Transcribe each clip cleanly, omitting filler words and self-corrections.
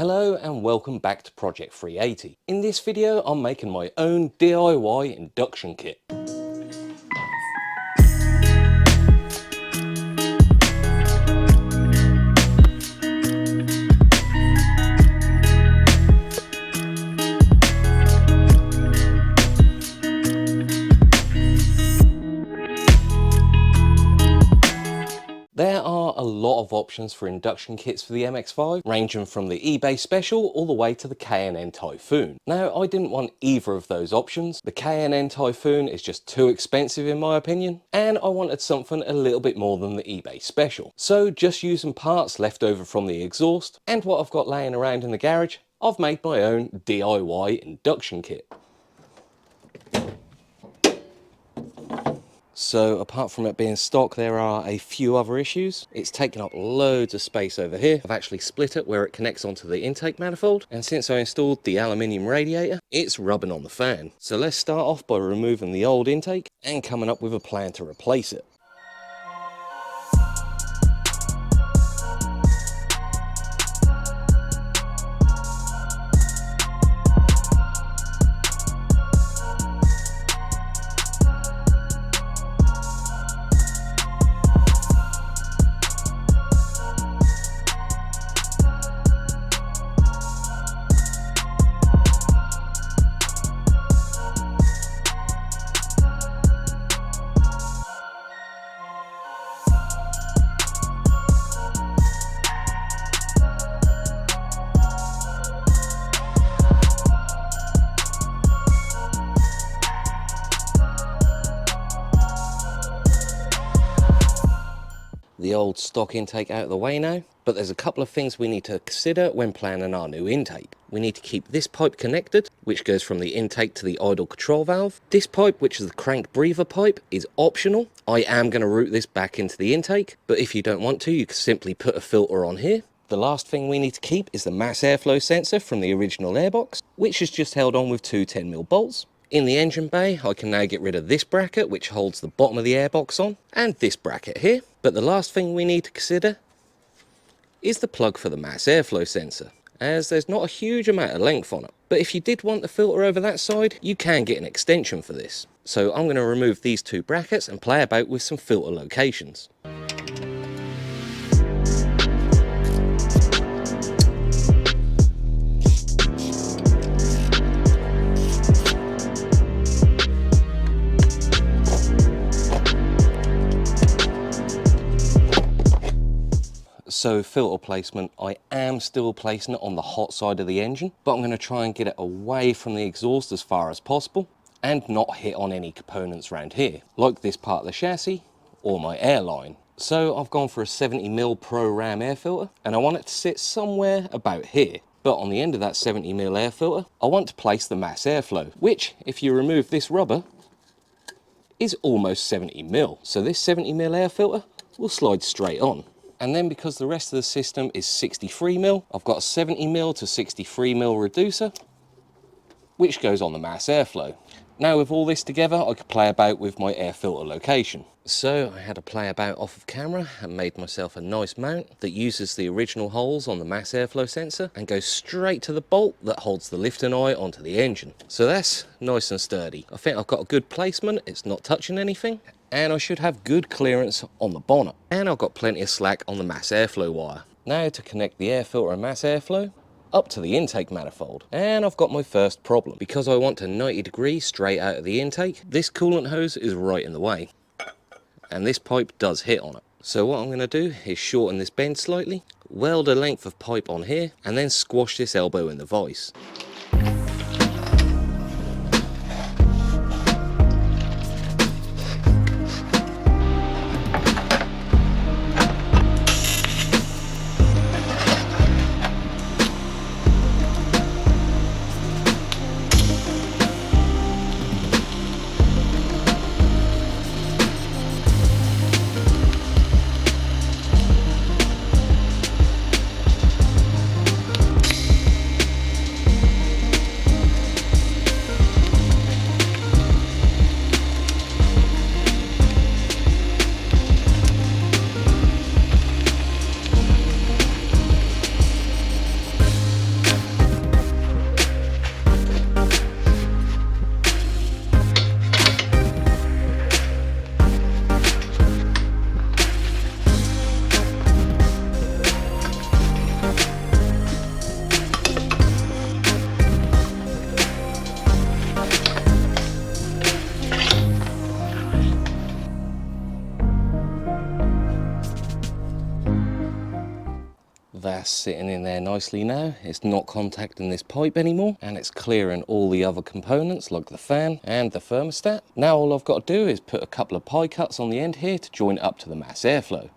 Hello and welcome back to Project 380. In this video I'm making my own DIY induction kit. There are a lot of options for induction kits for the MX5, ranging from the eBay Special all the way to the K&N Typhoon. Now, I didn't want either of those options. The K&N Typhoon is just too expensive in my opinion, and I wanted something a little bit more than the eBay Special. So just using parts left over from the exhaust and what I've got laying around in the garage, I've made my own DIY induction kit. So apart from it being stock, there are a few other issues. It's taken up loads of space over here. I've actually split it where it connects onto the intake manifold. And since I installed the aluminium radiator, it's rubbing on the fan. So let's start off by removing the old intake and coming up with a plan to replace it. The old stock intake out of the way now, but there's a couple of things we need to consider when planning our new intake. We need to keep this pipe connected, which goes from the intake to the idle control valve. This pipe, which is the crank breather pipe, is optional. I am going to route this back into the intake, but if you don't want to, you can simply put a filter on here. The last thing we need to keep is the mass airflow sensor from the original airbox, which is just held on with two 10mm bolts. In the engine bay, I can now get rid of this bracket, which holds the bottom of the airbox on, and this bracket here. But the last thing we need to consider is the plug for the mass airflow sensor, as there's not a huge amount of length on it. But if you did want the filter over that side, you can get an extension for this. So I'm going to remove these two brackets and play about with some filter locations. So filter placement, I am still placing it on the hot side of the engine, but I'm going to try and get it away from the exhaust as far as possible and not hit on any components around here, like this part of the chassis or my airline. So I've gone for a 70mm Pro Ram air filter, and I want it to sit somewhere about here. But on the end of that 70mm air filter, I want to place the mass airflow, which, if you remove this rubber, is almost 70mm. So this 70mm air filter will slide straight on. And then because the rest of the system is 63mm, I've got a 70mm to 63mm reducer, which goes on the mass airflow. Now with all this together, I could play about with my air filter location. So I had to play about off of camera and made myself a nice mount that uses the original holes on the mass airflow sensor and goes straight to the bolt that holds the lifting eye onto the engine. So that's nice and sturdy. I think I've got a good placement, it's not touching anything, and I should have good clearance on the bonnet. And I've got plenty of slack on the mass airflow wire. Now to connect the air filter and mass airflow up to the intake manifold. And I've got my first problem. Because I want to 90 degrees straight out of the intake, this coolant hose is right in the way. And this pipe does hit on it. So what I'm going to do is shorten this bend slightly, weld a length of pipe on here, and then squash this elbow in the vise. That's sitting in there nicely now. It's not contacting this pipe anymore, and it's clearing all the other components like the fan and the thermostat. Now all I've got to do is put a couple of pie cuts on the end here to join it up to the mass airflow.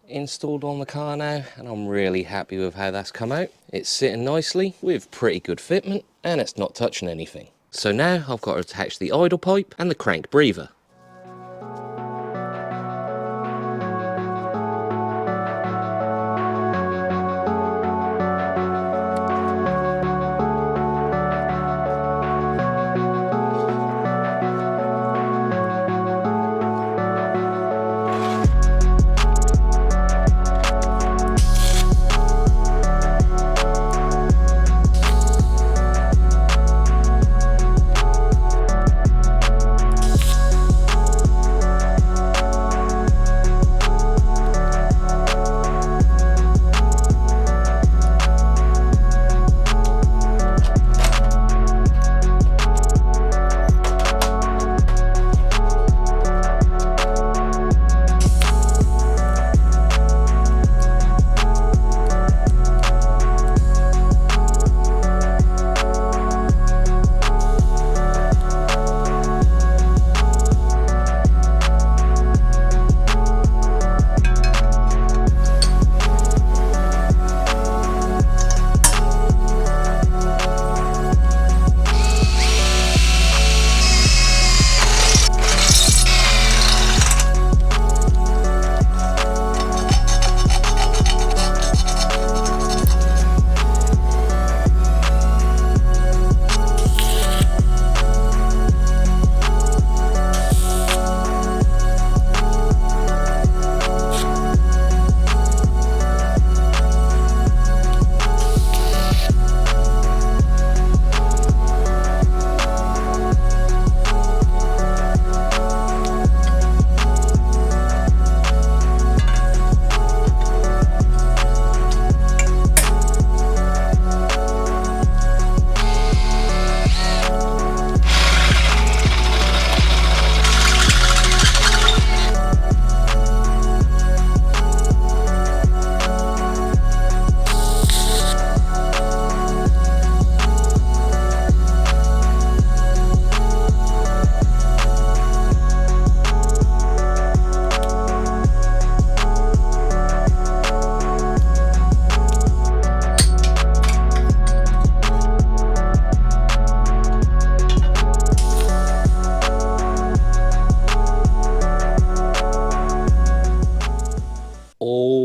Installed on the car now, and I'm really happy with how that's come out. It's sitting nicely with pretty good fitment, and it's not touching anything. So now I've got to attach the idle pipe and the crank breather.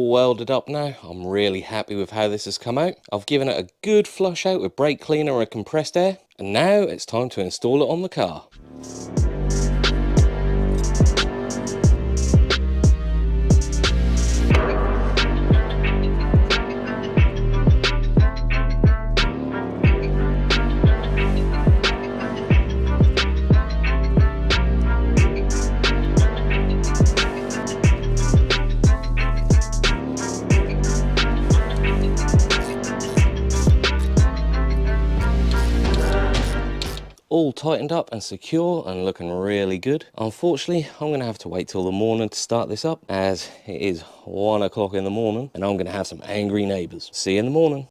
all welded up now. I'm really happy with how this has come out. I've given it a good flush out with brake cleaner and compressed air, and now it's time to install it on the car. All tightened up and secure and looking really good. Unfortunately, I'm going to have to wait till the morning to start this up, as it is 1 o'clock in the morning and I'm going to have some angry neighbours. See you in the morning.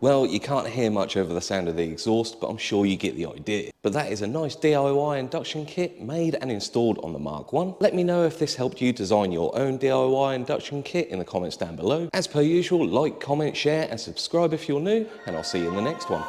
Well, you can't hear much over the sound of the exhaust, but I'm sure you get the idea. But that is a nice DIY induction kit made and installed on the Mark 1. Let me know if this helped you design your own DIY induction kit in the comments down below. As per usual, like, comment, share and subscribe if you're new, and I'll see you in the next one.